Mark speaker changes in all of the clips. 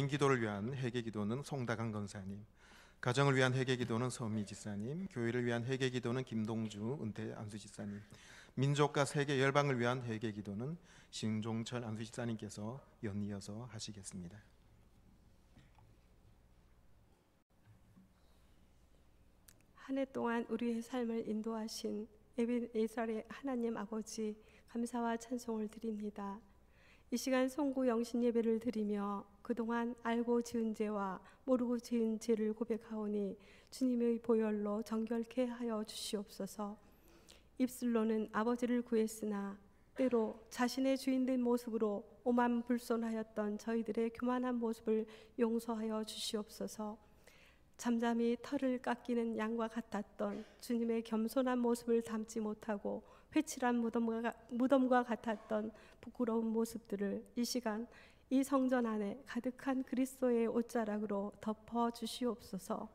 Speaker 1: 기도를 위한 회개기도는 송다강 권사님, 가정을 위한 회개기도는 서미 지사님, 교회를 위한 회개기도는 김동주 은퇴 안수지사님, 민족과 세계 열방을 위한 회개기도는 신종철 안수지사님께서 연이어서 하시겠습니다.
Speaker 2: 한 해 동안 우리의 삶을 인도하신 에벤에셀의 하나님 아버지, 감사와 찬송을 드립니다. 이 시간 송구 영신 예배를 드리며 그동안 알고 지은 죄와 모르고 지은 죄를 고백하오니 주님의 보혈로 정결케 하여 주시옵소서. 입술로는 아버지를 구했으나 때로 자신의 주인된 모습으로 오만불손하였던 저희들의 교만한 모습을 용서하여 주시옵소서. 잠잠히 털을 깎이는 양과 같았던 주님의 겸손한 모습을 담지 못하고 회칠한 무덤과 같았던 부끄러운 모습들을 이 시간 이 성전 안에 가득한 그리스도의 옷자락으로 덮어 주시옵소서.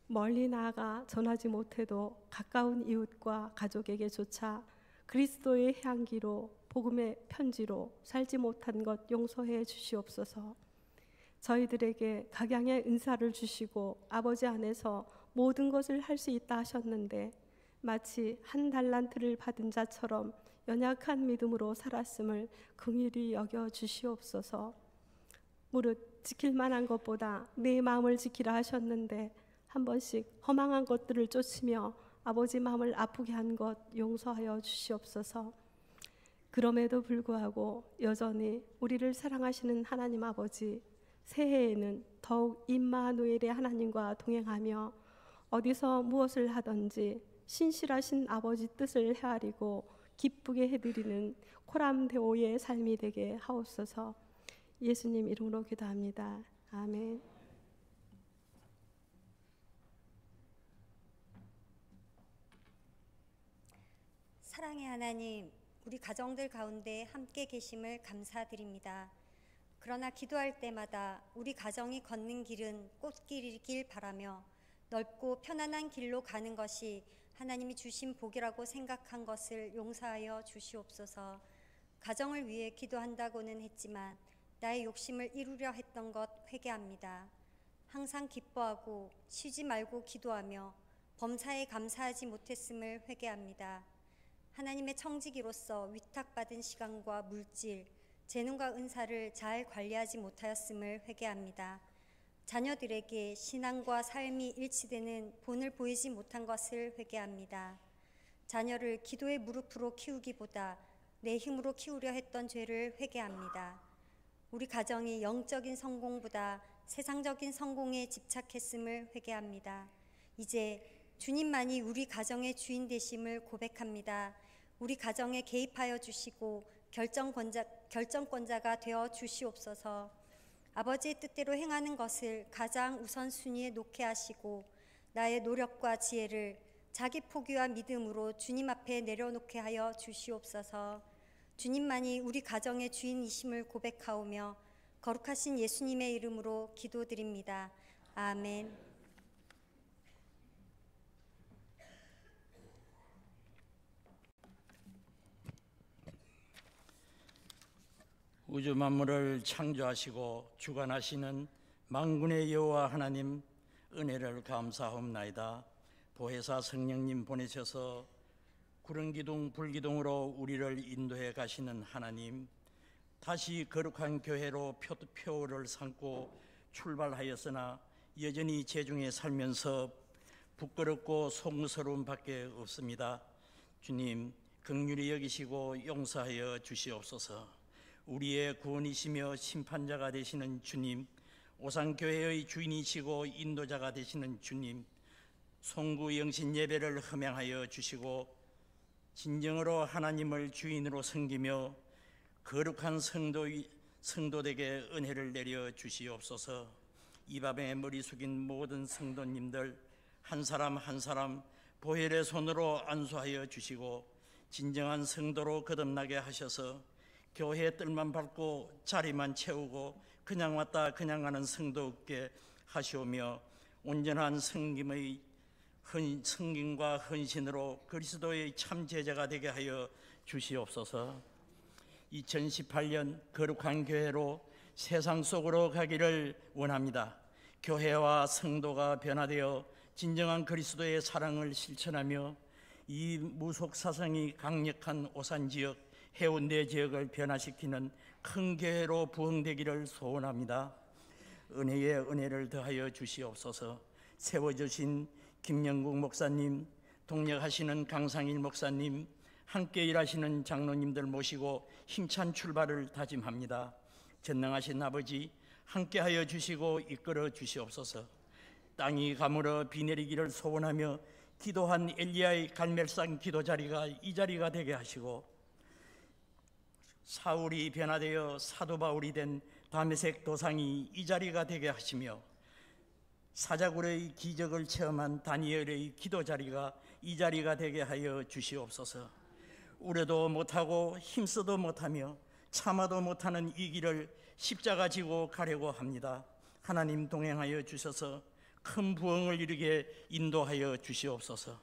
Speaker 2: 멀리 나아가 전하지 못해도 가까운 이웃과 가족에게조차 그리스도의 향기로 복음의 편지로 살지 못한 것 용서해 주시옵소서. 저희들에게 각양의 은사를 주시고 아버지 안에서 모든 것을 할 수 있다 하셨는데 마치 한 달란트를 받은 자처럼 연약한 믿음으로 살았음을 긍휼히 여겨 주시옵소서. 무릇 지킬 만한 것보다 내 마음을 지키라 하셨는데 한 번씩 허망한 것들을 쫓으며 아버지 마음을 아프게 한 것 용서하여 주시옵소서. 그럼에도 불구하고 여전히 우리를 사랑하시는 하나님 아버지, 새해에는 더욱 임마누엘의 하나님과 동행하며 어디서 무엇을 하든지 신실하신 아버지 뜻을 헤아리고 기쁘게 해드리는 코람데오의 삶이 되게 하옵소서. 예수님 이름으로 기도합니다. 아멘.
Speaker 3: 사랑의 하나님, 우리 가정들 가운데 함께 계심을 감사드립니다. 그러나 기도할 때마다 우리 가정이 걷는 길은 꽃길이길 바라며 넓고 편안한 길로 가는 것이 하나님이 주신 복이라고 생각한 것을 용서하여 주시옵소서. 가정을 위해 기도한다고는 했지만 나의 욕심을 이루려 했던 것 회개합니다. 항상 기뻐하고 쉬지 말고 기도하며 범사에 감사하지 못했음을 회개합니다. 하나님의 청지기로서 위탁받은 시간과 물질, 재능과 은사를 잘 관리하지 못하였음을 회개합니다. 자녀들에게 신앙과 삶이 일치되는 본을 보이지 못한 것을 회개합니다. 자녀를 기도의 무릎으로 키우기보다 내 힘으로 키우려 했던 죄를 회개합니다. 우리 가정이 영적인 성공보다 세상적인 성공에 집착했음을 회개합니다. 이제 주님만이 우리 가정의 주인 되심을 고백합니다. 우리 가정에 개입하여 주시고 결정권자가 되어 주시옵소서. 아버지의 뜻대로 행하는 것을 가장 우선순위에 놓게 하시고 나의 노력과 지혜를 자기 포기와 믿음으로 주님 앞에 내려놓게 하여 주시옵소서. 주님만이 우리 가정의 주인이심을 고백하오며 거룩하신 예수님의 이름으로 기도드립니다. 아멘.
Speaker 4: 우주 만물을 창조하시고 주관하시는 만군의 여호와 하나님, 은혜를 감사하옵나이다. 보혜사 성령님 보내셔서 구름기둥 불기둥으로 우리를 인도해 가시는 하나님, 다시 거룩한 교회로 표를 삼고 출발하였으나 여전히 죄중에 살면서 부끄럽고 송구스러움 밖에 없습니다. 주님, 긍휼히 여기시고 용서하여 주시옵소서. 우리의 구원이시며 심판자가 되시는 주님, 오산교회의 주인이시고 인도자가 되시는 주님, 송구 영신 예배를 허명하여 주시고 진정으로 하나님을 주인으로 섬기며 거룩한 성도되게 은혜를 내려 주시옵소서. 이 밤에 머리 숙인 모든 성도님들 한 사람 한 사람 보혈의 손으로 안수하여 주시고 진정한 성도로 거듭나게 하셔서 교회의 뜰만 밟고 자리만 채우고 그냥 왔다 그냥 가는 성도 없게 하시오며 온전한 성김과 헌신으로 그리스도의 참 제자가 되게 하여 주시옵소서. 2018년 거룩한 교회로 세상 속으로 가기를 원합니다. 교회와 성도가 변화되어 진정한 그리스도의 사랑을 실천하며 이 무속사상이 강력한 오산지역, 해운대 지역을 변화시키는 큰 교회로 부흥되기를 소원합니다. 은혜에 은혜를 더하여 주시옵소서. 세워주신 김영국 목사님, 동력하시는 강상일 목사님, 함께 일하시는 장로님들 모시고 힘찬 출발을 다짐합니다. 전능하신 아버지, 함께하여 주시고 이끌어 주시옵소서. 땅이 가물어 비 내리기를 소원하며 기도한 엘리야의 갈멜산 기도 자리가 이 자리가 되게 하시고, 사울이 변화되어 사도 바울이 된 다메섹 도상이 이 자리가 되게 하시며, 사자굴의 기적을 체험한 다니엘의 기도 자리가 이 자리가 되게 하여 주시옵소서. 우려도 못하고 힘써도 못하며 참아도 못하는 이 길을 십자가 지고 가려고 합니다. 하나님 동행하여 주셔서 큰 부흥을 이루게 인도하여 주시옵소서.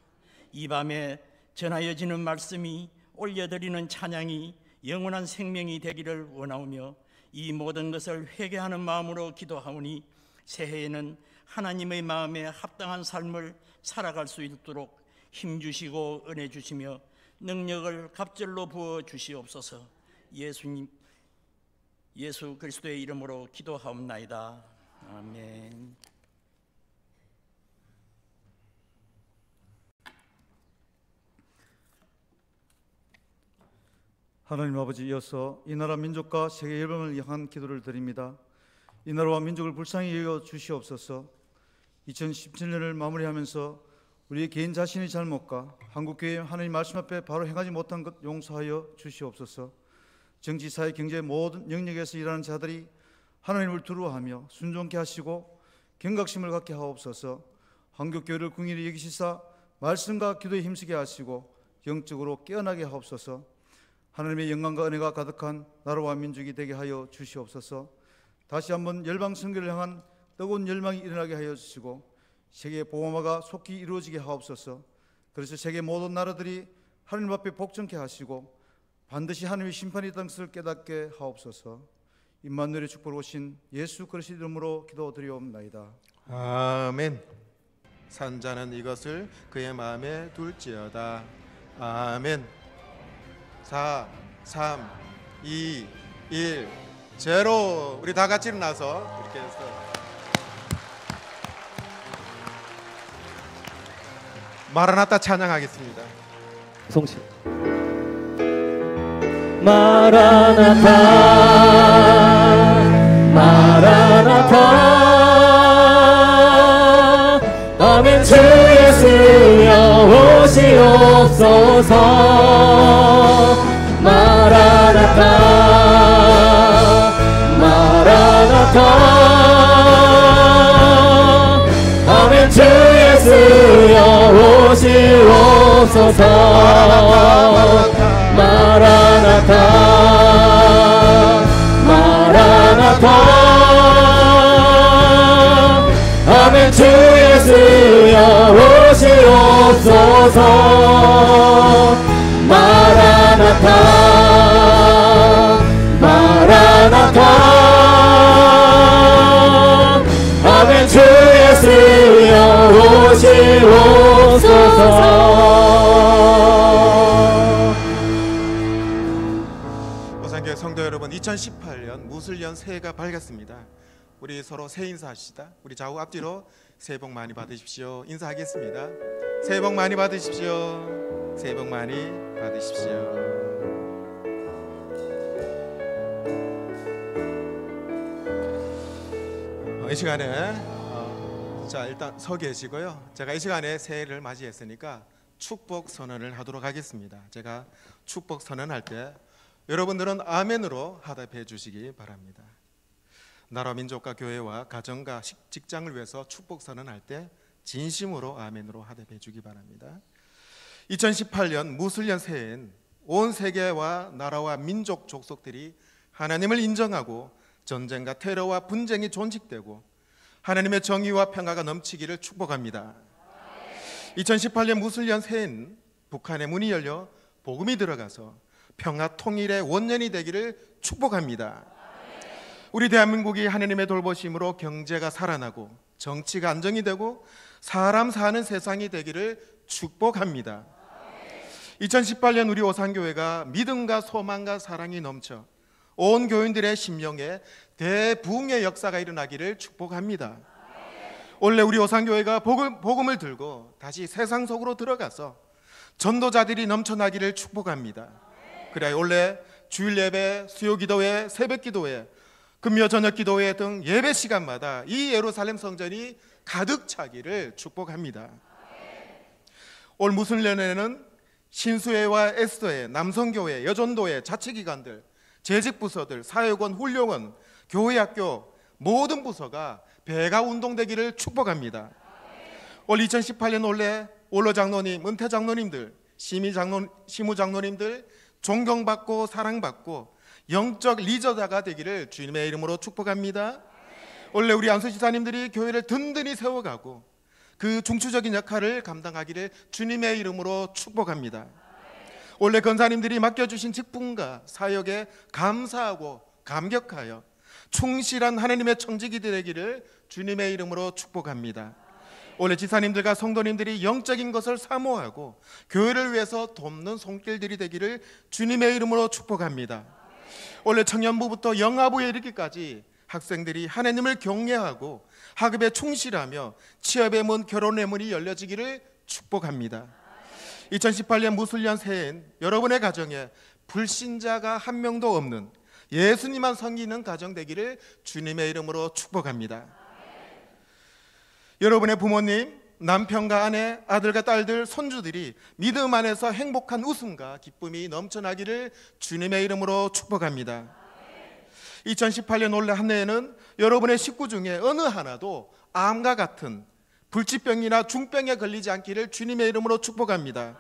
Speaker 4: 이 밤에 전하여지는 말씀이, 올려드리는 찬양이 영원한 생명이 되기를 원하오며 이 모든 것을 회개하는 마음으로 기도하오니 새해에는 하나님의 마음에 합당한 삶을 살아갈 수 있도록 힘주시고 은혜 주시며 능력을 갑절로 부어 주시옵소서. 예수 그리스도의 이름으로 기도하옵나이다. 아멘.
Speaker 5: 하나님 아버지, 이어서 이 나라 민족과 세계 열방을 향한 기도를 드립니다. 이 나라와 민족을 불쌍히 여겨 주시옵소서. 2017년을 마무리하면서 우리의 개인 자신의 잘못과 한국교회 하나님 말씀 앞에 바로 행하지 못한 것 용서하여 주시옵소서. 정치, 사회, 경제 모든 영역에서 일하는 자들이 하나님을 두려워하며 순종케 하시고 경각심을 갖게 하옵소서. 한국교회를 긍휼히 여기시사 말씀과 기도에 힘쓰게 하시고 영적으로 깨어나게 하옵소서. 하나님의 영광과 은혜가 가득한 나라와 민족이 되게 하여 주시옵소서. 다시 한번 열방 선교를 향한 뜨거운 열망이 일어나게 하여 주시고 세계 복음화가 속히 이루어지게 하옵소서. 그래서 세계 모든 나라들이 하나님 앞에 복종케 하시고 반드시 하나님의 심판이 있다는 것을 깨닫게 하옵소서. 임마누엘의 축복을 오신 예수 그리스도 이름으로 기도드리옵나이다.
Speaker 1: 아멘. 산자는 이것을 그의 마음에 둘지어다. 아멘. 4, 3, 2, 1, 0. 우리 다 같이 일어나서 이렇게 해서 마라나타 찬양하겠습니다.
Speaker 6: 송시. 마라나타 마라나타 아멘. 주 예수여 오시옵소서. 마라나타 마라나타 아멘. 주 예수여 오시옵소서. 마라나타 마라나타 아멘. 주 예수여 오시옵소서. 마라나타 마라나타 아멘. 주 예수여 오시옵소서.
Speaker 1: 오산교회 성도 여러분, 2018년 무술년 새해가 밝았습니다. 우리 서로 새해 인사합시다. 우리 좌우 앞뒤로 새해 복 많이 받으십시오. 인사하겠습니다. 새해 복 많이 받으십시오. 새해 복 많이 받으십시오. 이 시간에 자 일단 서 계시고요. 제가 이 시간에 새해를 맞이했으니까 축복 선언을 하도록 하겠습니다. 제가 축복 선언할 때 여러분들은 아멘으로 하답해 주시기 바랍니다. 나라 민족과 교회와 가정과 직장을 위해서 축복 선언할 때 진심으로 아멘으로 하답해 주기 바랍니다. 2018년 무술년 새해엔 온 세계와 나라와 민족 족속들이 하나님을 인정하고 전쟁과 테러와 분쟁이 존식되고 하나님의 정의와 평화가 넘치기를 축복합니다. 2018년 무술년 새해엔 북한의 문이 열려 복음이 들어가서 평화 통일의 원년이 되기를 축복합니다. 우리 대한민국이 하나님의 돌보심으로 경제가 살아나고 정치가 안정이 되고 사람 사는 세상이 되기를 축복합니다. 2018년 우리 오산교회가 믿음과 소망과 사랑이 넘쳐 온 교인들의 심령에 대부흥의 역사가 일어나기를 축복합니다. 원래 우리 오산교회가 복음을 들고 다시 세상 속으로 들어가서 전도자들이 넘쳐나기를 축복합니다. 그래 원래 주일 예배, 수요 기도회, 새벽 기도회, 금요 저녁 기도회 등 예배 시간마다 이 예루살렘 성전이 가득 차기를 축복합니다. 올 무술년에는 신수회와 에스더회, 남성교회, 여전도회, 자치기관들, 재직부서들, 사회원, 훈련원, 교회학교 모든 부서가 배가 운동되기를 축복합니다. 올 2018년 원래 원로장로님, 은퇴장로님들, 시무장로님들 존경받고 사랑받고 영적 리더자가 되기를 주님의 이름으로 축복합니다. 원래 우리 안수지사님들이 교회를 든든히 세워가고 그 중추적인 역할을 감당하기를 주님의 이름으로 축복합니다. 원래 권사님들이 맡겨주신 직분과 사역에 감사하고 감격하여 충실한 하나님의 청지기 되기를 주님의 이름으로 축복합니다. 원래 지사님들과 성도님들이 영적인 것을 사모하고 교회를 위해서 돕는 손길들이 되기를 주님의 이름으로 축복합니다. 원래 청년부부터 영아부에 이르기까지 학생들이 하나님을 경외하고 학업에 충실하며 취업의 문, 결혼의 문이 열려지기를 축복합니다. 2018년 무술년 새해엔 여러분의 가정에 불신자가 한 명도 없는 예수님만 섬기는 가정 되기를 주님의 이름으로 축복합니다. 여러분의 부모님, 남편과 아내, 아들과 딸들, 손주들이 믿음 안에서 행복한 웃음과 기쁨이 넘쳐나기를 주님의 이름으로 축복합니다. 2018년 올해 한 해에는 여러분의 식구 중에 어느 하나도 암과 같은 불치병이나 중병에 걸리지 않기를 주님의 이름으로 축복합니다.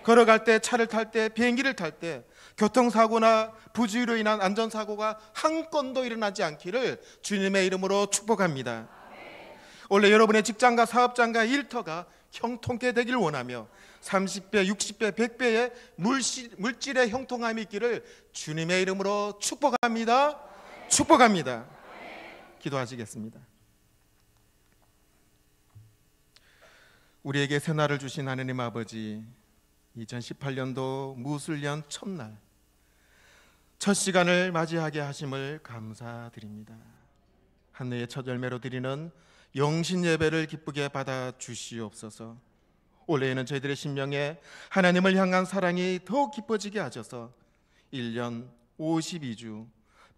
Speaker 1: 걸어갈 때, 차를 탈 때, 비행기를 탈 때 교통사고나 부주의로 인한 안전사고가 한 건도 일어나지 않기를 주님의 이름으로 축복합니다. 원래 여러분의 직장과 사업장과 일터가 형통케 되기를 원하며 30배, 60배, 100배의 물질의 형통함이 있기를 주님의 이름으로 축복합니다. 축복합니다. 기도하시겠습니다. 우리에게 새날을 주신 하나님 아버지, 2018년도 무술년 첫날 첫 시간을 맞이하게 하심을 감사드립니다. 한 해의 첫 열매로 드리는 영신 예배를 기쁘게 받아 주시옵소서. 올해에는 저희들의 심령에 하나님을 향한 사랑이 더욱 깊어지게 하셔서 1년 52주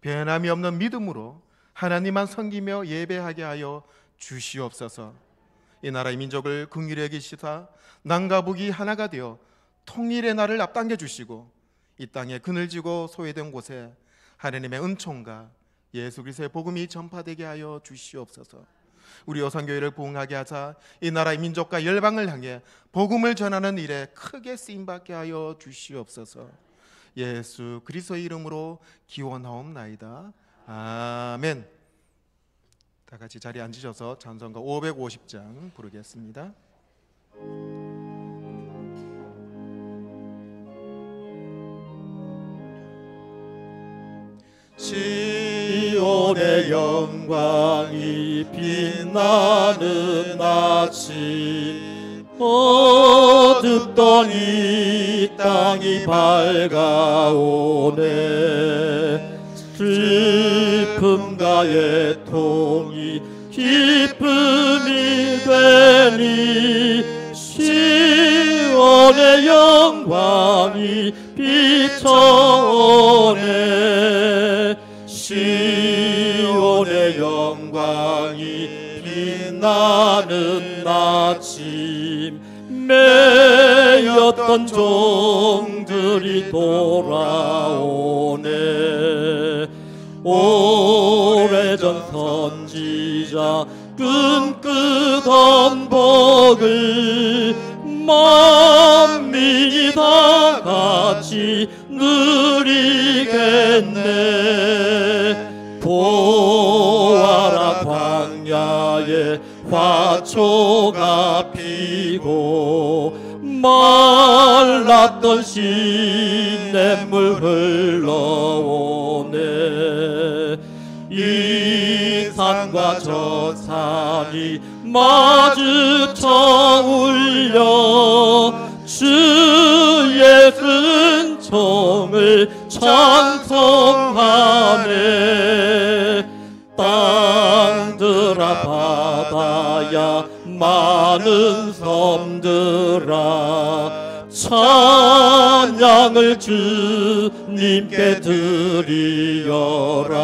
Speaker 1: 변함이 없는 믿음으로 하나님만 섬기며 예배하게 하여 주시옵소서. 이 나라의 민족을 긍휼히 여기시사 남과 북이 하나가 되어 통일의 날을 앞당겨 주시고 이 땅에 그늘지고 소외된 곳에 하나님의 은총과 예수 그리스도의 복음이 전파되게 하여 주시옵소서. 우리 오산교회를 부흥하게 하사 이 나라의 민족과 열방을 향해 복음을 전하는 일에 크게 쓰임받게 하여 주시옵소서. 예수 그리스도의 이름으로 기원하옵나이다. 아멘. 다 같이 자리에 앉으셔서 찬송가 550장 부르겠습니다.
Speaker 6: 시온의 영광이 빛나는 아침, 어둡던 이 땅이 밝아오네. 슬픔과 애통이 기쁨이 되니 시온의 영광이 비춰오네. 시온의 영광이 빛나는 아침, 매였던 종들이 돌아오네. 오래전 선지자 꿈꾸던 복을 만민이 다 같이 누리겠네. 보아라 광야에 화초가 피고 말랐던 시냇물 흘러오네. 이 산과 저 산이 마주쳐 울려 주의 은총을 찬송하네. 땅들아 바다야 많은 섬들아 찬양을 주님께 드리어라.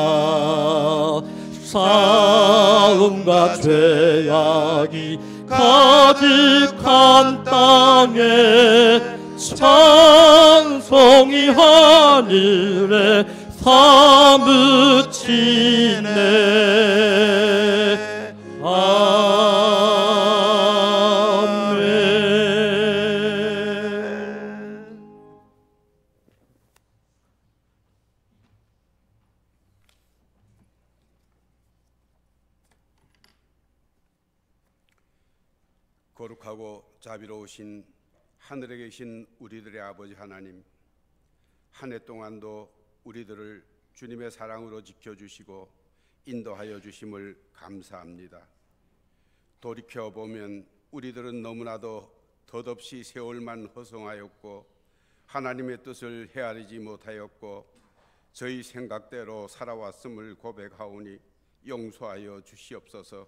Speaker 6: 싸움과 죄악이 가득한 땅에 찬송이 하늘에 사무치네. 아멘.
Speaker 7: 거룩하고 자비로우신 하늘에 계신 우리들의 아버지 하나님, 한 해 동안도 우리들을 주님의 사랑으로 지켜주시고 인도하여 주심을 감사합니다. 돌이켜보면 우리들은 너무나도 덧없이 세월만 허송하였고 하나님의 뜻을 헤아리지 못하였고 저희 생각대로 살아왔음을 고백하오니 용서하여 주시옵소서.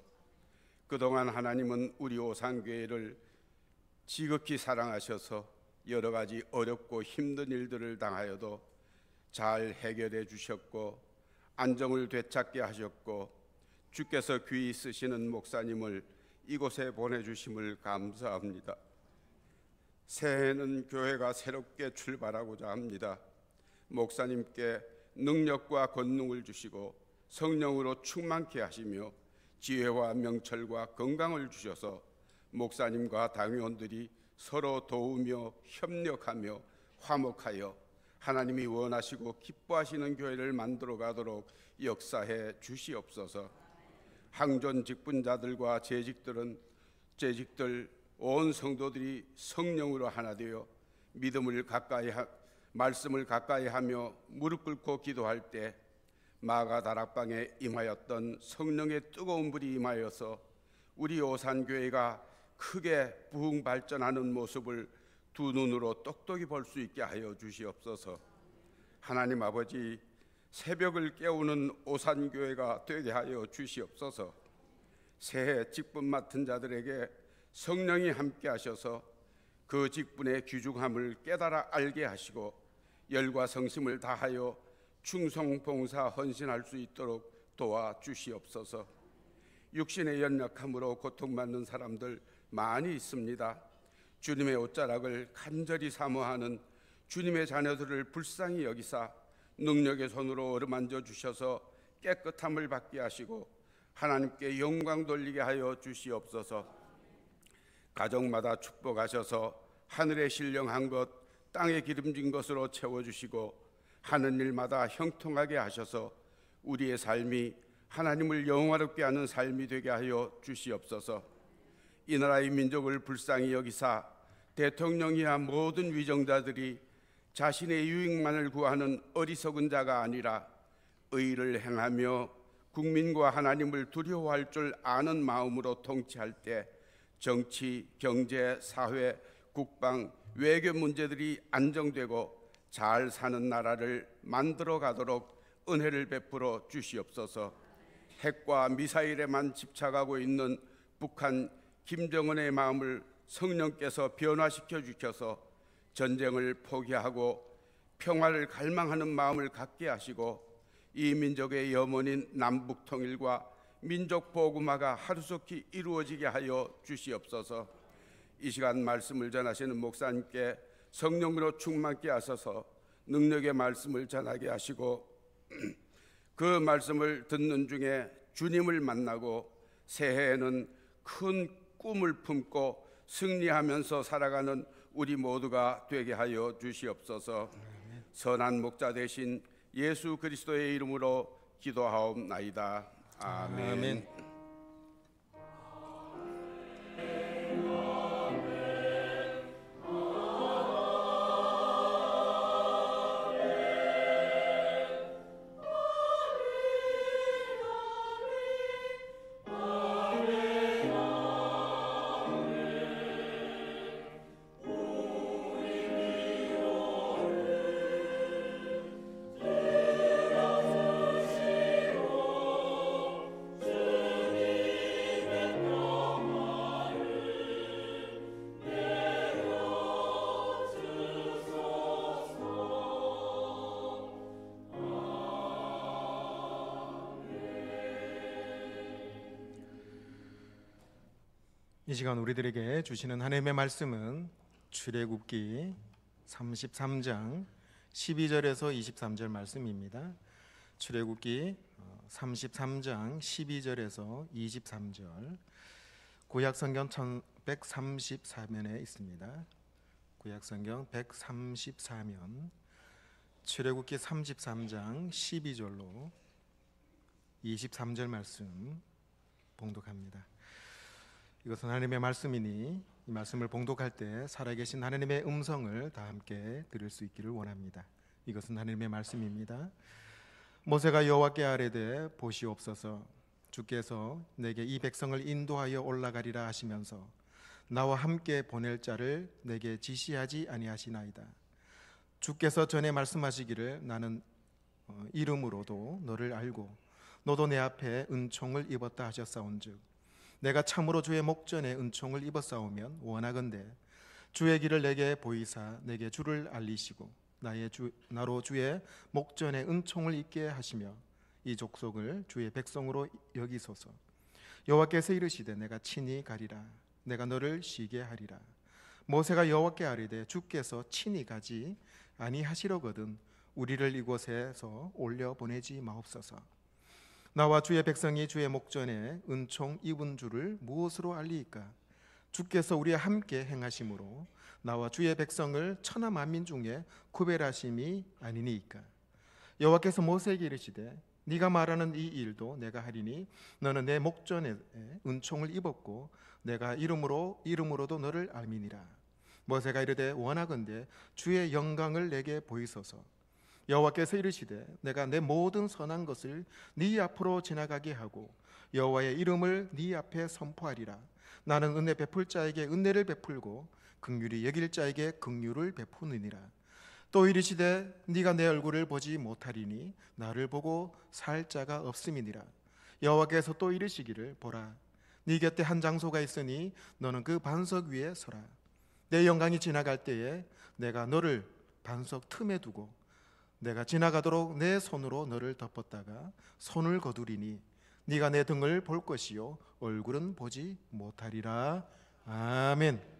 Speaker 7: 그동안 하나님은 우리 오산교회를 지극히 사랑하셔서 여러 가지 어렵고 힘든 일들을 당하여도 잘 해결해 주셨고 안정을 되찾게 하셨고 주께서 귀히 쓰시는 목사님을 이곳에 보내주심을 감사합니다. 새해에는 교회가 새롭게 출발하고자 합니다. 목사님께 능력과 권능을 주시고 성령으로 충만케 하시며 지혜와 명철과 건강을 주셔서 목사님과 당회원들이 서로 도우며 협력하며 화목하여 하나님이 원하시고 기뻐하시는 교회를 만들어 가도록 역사해 주시옵소서. 항존 직분자들과 재직들 온 성도들이 성령으로 하나 되어 말씀을 가까이 하며 무릎 꿇고 기도할 때 마가 다락방에 임하였던 성령의 뜨거운 불이 임하여서 우리 오산교회가 크게 부흥 발전하는 모습을 두 눈으로 똑똑히 볼 수 있게 하여 주시옵소서. 하나님 아버지, 새벽을 깨우는 오산교회가 되게 하여 주시옵소서. 새해 직분 맡은 자들에게 성령이 함께 하셔서 그 직분의 귀중함을 깨달아 알게 하시고 열과 성심을 다하여 충성 봉사 헌신할 수 있도록 도와주시옵소서. 육신의 연약함으로 고통받는 사람들 많이 있습니다. 주님의 옷자락을 간절히 사모하는 주님의 자녀들을 불쌍히 여기사 능력의 손으로 어루만져 주셔서 깨끗함을 받게 하시고 하나님께 영광 돌리게 하여 주시옵소서. 가정마다 축복하셔서 하늘에 신령한 것 땅에 기름진 것으로 채워주시고 하는 일마다 형통하게 하셔서 우리의 삶이 하나님을 영화롭게 하는 삶이 되게 하여 주시옵소서. 이 나라의 민족을 불쌍히 여기사 대통령이야 모든 위정자들이 자신의 유익만을 구하는 어리석은 자가 아니라 의를 행하며 국민과 하나님을 두려워할 줄 아는 마음으로 통치할 때 정치, 경제, 사회, 국방, 외교 문제들이 안정되고 잘 사는 나라를 만들어 가도록 은혜를 베풀어 주시옵소서. 핵과 미사일에만 집착하고 있는 북한 김정은의 마음을 성령께서 변화시켜 주셔서 전쟁을 포기하고 평화를 갈망하는 마음을 갖게 하시고 이 민족의 염원인 남북 통일과 민족 보고마가 하루속히 이루어지게 하여 주시옵소서. 이 시간 말씀을 전하시는 목사님께 성령으로 충만케 하셔서 능력의 말씀을 전하게 하시고 그 말씀을 듣는 중에 주님을 만나고 새해에는 큰 꿈을 품고 승리하면서 살아가는 우리 모두가 되게 하여 주시옵소서. 선한 목자 되신 예수 그리스도의 이름으로 기도하옵나이다. 아멘.
Speaker 1: 아멘. 이 시간 우리들에게 주시는 하나님의 말씀은 출애굽기 33장 12절에서 23절 말씀입니다. 출애굽기 33장 12절에서 23절, 구약성경 1134면에 있습니다. 구약성경 134면, 출애굽기 33장 12절로 23절 말씀 봉독합니다. 이것은 하나님의 말씀이니 이 말씀을 봉독할 때 살아계신 하나님의 음성을 다 함께 들을 수 있기를 원합니다. 이것은 하나님의 말씀입니다. 모세가 여호와께 아뢰되 보시옵소서, 주께서 내게 이 백성을 인도하여 올라가리라 하시면서 나와 함께 보낼 자를 내게 지시하지 아니하시나이다. 주께서 전에 말씀하시기를 나는 이름으로도 너를 알고 너도 내 앞에 은총을 입었다 하셨사온즉 내가 참으로 주의 목전에 은총을 입었사오면 원하건대 주의 길을 내게 보이사 내게 주를 알리시고 나로 주의 목전에 은총을 입게 하시며 이 족속을 주의 백성으로 여기소서. 여호와께서 이르시되 내가 친히 가리라. 내가 너를 쉬게 하리라. 모세가 여호와께 아뢰되 주께서 친히 가지 아니하시려거든 우리를 이곳에서 올려 보내지 마옵소서. 나와 주의 백성이 주의 목전에 은총 입은 줄을 무엇으로 알리이까? 주께서 우리와 함께 행하심으로 나와 주의 백성을 천하 만민 중에 구별하심이 아니니이까? 여호와께서 모세에게 이르시되 네가 말하는 이 일도 내가 하리니 너는 내 목전에 은총을 입었고 내가 이름으로도 너를 알미니라. 모세가 이르되 원하건대 주의 영광을 내게 보이소서. 여호와께서 이르시되 내가 내 모든 선한 것을 네 앞으로 지나가게 하고 여호와의 이름을 네 앞에 선포하리라. 나는 은혜 베풀 자에게 은혜를 베풀고 긍휼히 여길 자에게 긍휼을 베푸느니라. 또 이르시되 네가 내 얼굴을 보지 못하리니 나를 보고 살 자가 없음이니라. 여호와께서 또 이르시기를 보라, 네 곁에 한 장소가 있으니 너는 그 반석 위에 서라. 내 영광이 지나갈 때에 내가 너를 반석 틈에 두고 내가 지나가도록 내 손으로 너를 덮었다가 손을 거두리니 네가 내 등을 볼 것이요 얼굴은 보지 못하리라. 아멘.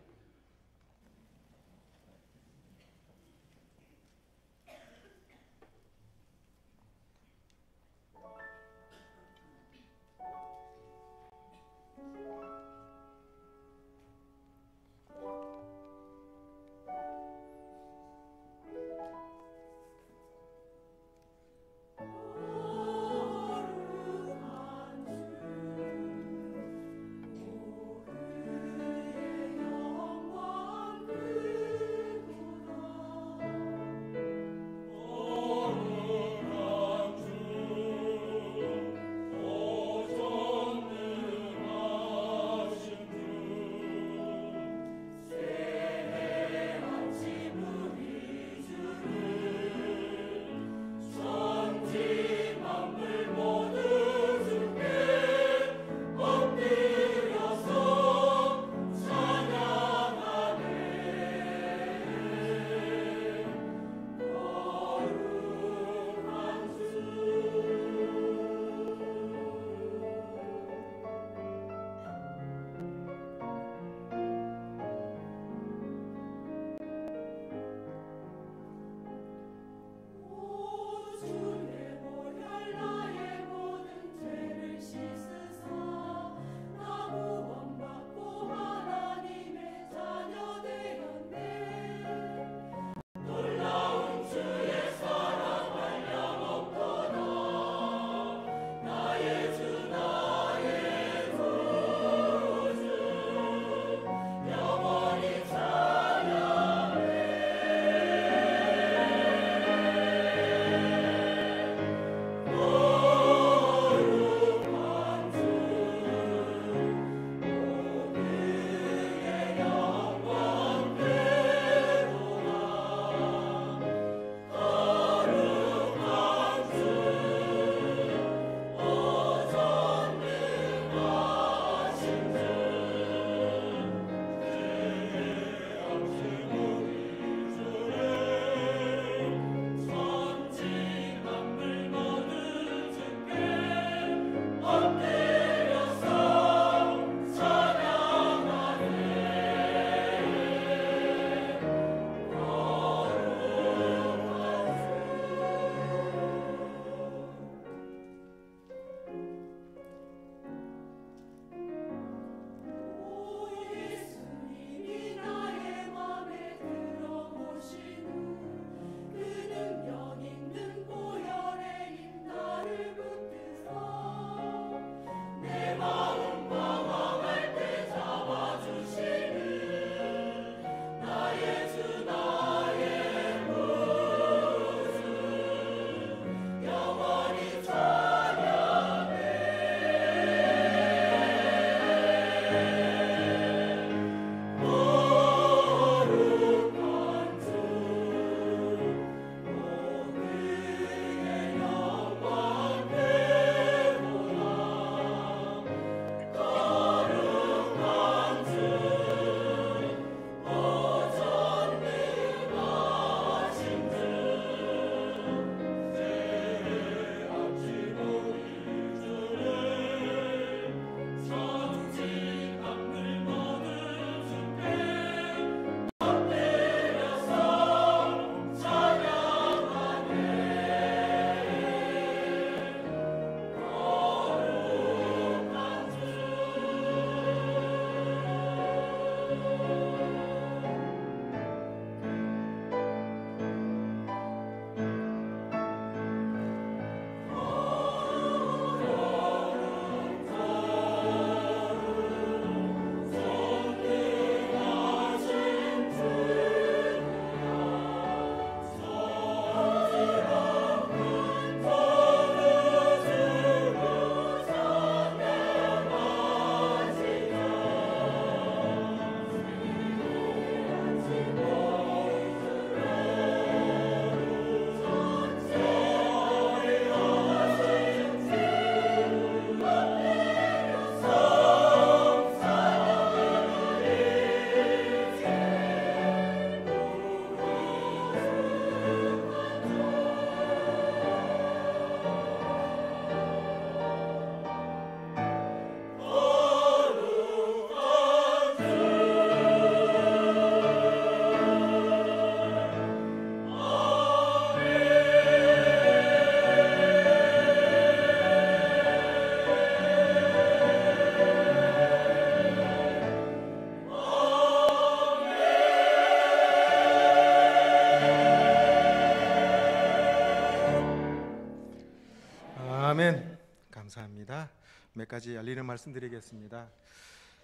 Speaker 1: 몇 가지 알리는 말씀드리겠습니다.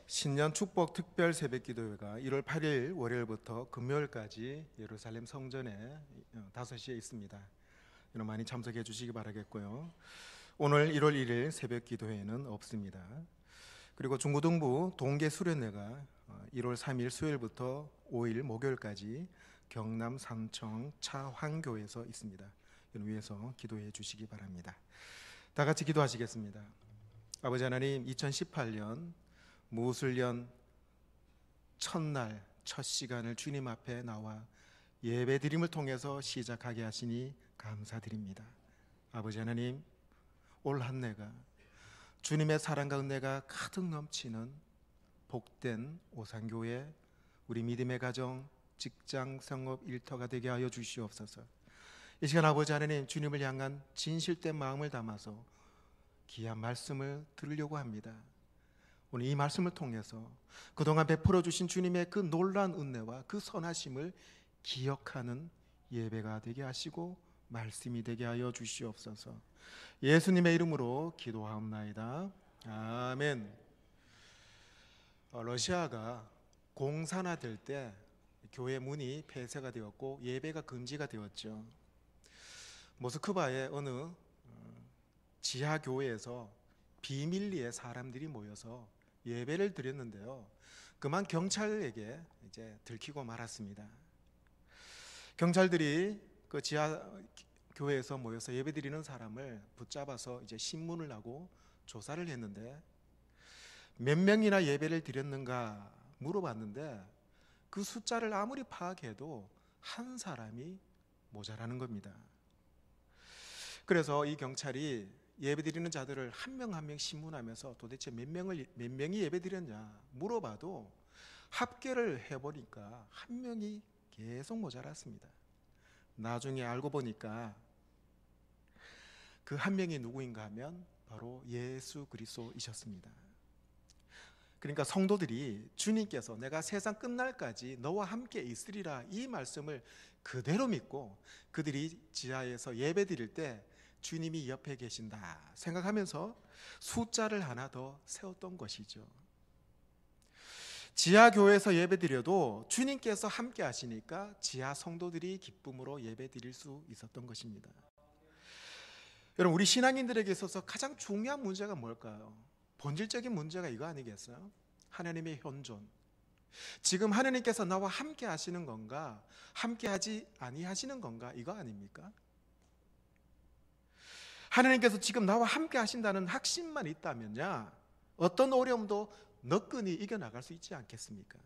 Speaker 1: 신년 축복 특별 새벽기도회가 1월 8일 월요일부터 금요일까지 예루살렘 성전에 5시에 있습니다. 여러분 많이 참석해 주시기 바라겠고요. 오늘 1월 1일 새벽기도회는 없습니다. 그리고 중고등부 동계 수련회가 1월 3일 수요일부터 5일 목요일까지 경남 삼청 차황교에서 있습니다. 여러분 위해서 기도해 주시기 바랍니다. 다 같이 기도하시겠습니다. 아버지 하나님, 2018년 무술년 첫날 첫 시간을 주님 앞에 나와 예배드림을 통해서 시작하게 하시니 감사드립니다. 아버지 하나님, 올 한 해가 주님의 사랑과 은혜가 가득 넘치는 복된 오산교회, 우리 믿음의 가정, 직장, 성업, 일터가 되게 하여 주시옵소서. 이 시간 아버지 하나님, 주님을 향한 진실된 마음을 담아서 귀한 말씀을 들으려고 합니다. 오늘 이 말씀을 통해서 그동안 베풀어 주신 주님의 그 놀라운 은혜와 그 선하심을 기억하는 예배가 되게 하시고 말씀이 되게 하여 주시옵소서. 예수님의 이름으로 기도하옵나이다. 아멘. 러시아가 공산화될 때 교회 문이 폐쇄가 되었고 예배가 금지가 되었죠. 모스크바의 어느 지하 교회에서 비밀리에 사람들이 모여서 예배를 드렸는데요. 그만 경찰에게 이제 들키고 말았습니다. 경찰들이 그 지하 교회에서 모여서 예배드리는 사람을 붙잡아서 이제 신문을 하고 조사를 했는데 몇 명이나 예배를 드렸는가 물어봤는데 그 숫자를 아무리 파악해도 한 사람이 모자라는 겁니다. 그래서 이 경찰이 예배드리는 자들을 한 명 한 명 신문하면서 도대체 몇 명이 예배드렸냐 물어봐도 합계를 해보니까 한 명이 계속 모자랐습니다. 나중에 알고 보니까 그 한 명이 누구인가 하면 바로 예수 그리스도이셨습니다. 그러니까 성도들이 주님께서 내가 세상 끝날까지 너와 함께 있으리라 이 말씀을 그대로 믿고 그들이 지하에서 예배 드릴 때 주님이 옆에 계신다 생각하면서 숫자를 하나 더 세웠던 것이죠. 지하 교회에서 예배 드려도 주님께서 함께 하시니까 지하 성도들이 기쁨으로 예배 드릴 수 있었던 것입니다. 여러분, 우리 신앙인들에게 있어서 가장 중요한 문제가 뭘까요? 본질적인 문제가 이거 아니겠어요? 하나님의 현존. 지금 하나님께서 나와 함께 하시는 건가, 함께 하지 아니하시는 건가, 이거 아닙니까? 하나님께서 지금 나와 함께 하신다는 확신만 있다면야 어떤 어려움도 너끈히 이겨나갈 수 있지 않겠습니까?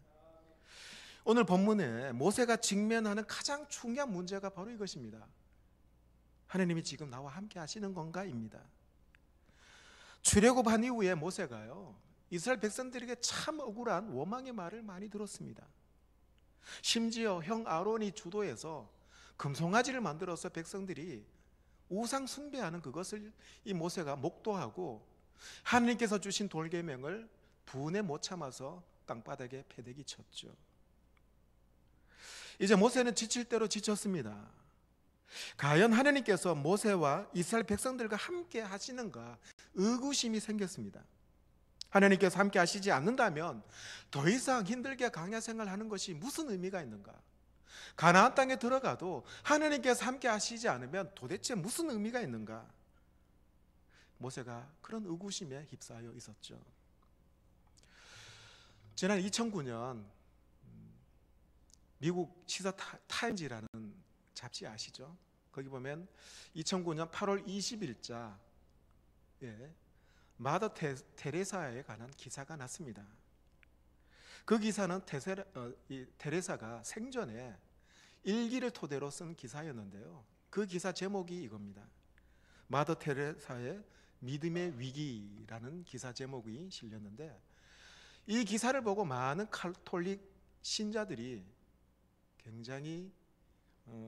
Speaker 1: 오늘 본문에 모세가 직면하는 가장 중요한 문제가 바로 이것입니다. 하나님이 지금 나와 함께 하시는 건가입니다. 출애굽한 이후에 모세가요 이스라엘 백성들에게 참 억울한 원망의 말을 많이 들었습니다. 심지어 형 아론이 주도해서 금송아지를 만들어서 백성들이 우상 숭배하는 그것을 이 모세가 목도하고 하나님께서 주신 돌계명을 분에 못 참아서 땅바닥에 패대기 쳤죠. 이제 모세는 지칠 대로 지쳤습니다. 과연 하나님께서 모세와 이스라엘 백성들과 함께 하시는가 의구심이 생겼습니다. 하나님께서 함께 하시지 않는다면 더 이상 힘들게 광야 생활하는 것이 무슨 의미가 있는가? 가나안 땅에 들어가도 하나님께서 함께 하시지 않으면 도대체 무슨 의미가 있는가? 모세가 그런 의구심에 휩싸여 있었죠. 지난 2009년 미국 시사 타임즈라는 잡지 아시죠? 거기 보면 2009년 8월 20일자 마더 테레사에 관한 기사가 났습니다. 그 기사는 테레사가 생전에 일기를 토대로 쓴 기사였는데요. 그 기사 제목이 이겁니다. 마더 테레사의 믿음의 위기라는 기사 제목이 실렸는데 이 기사를 보고 많은 카톨릭 신자들이 굉장히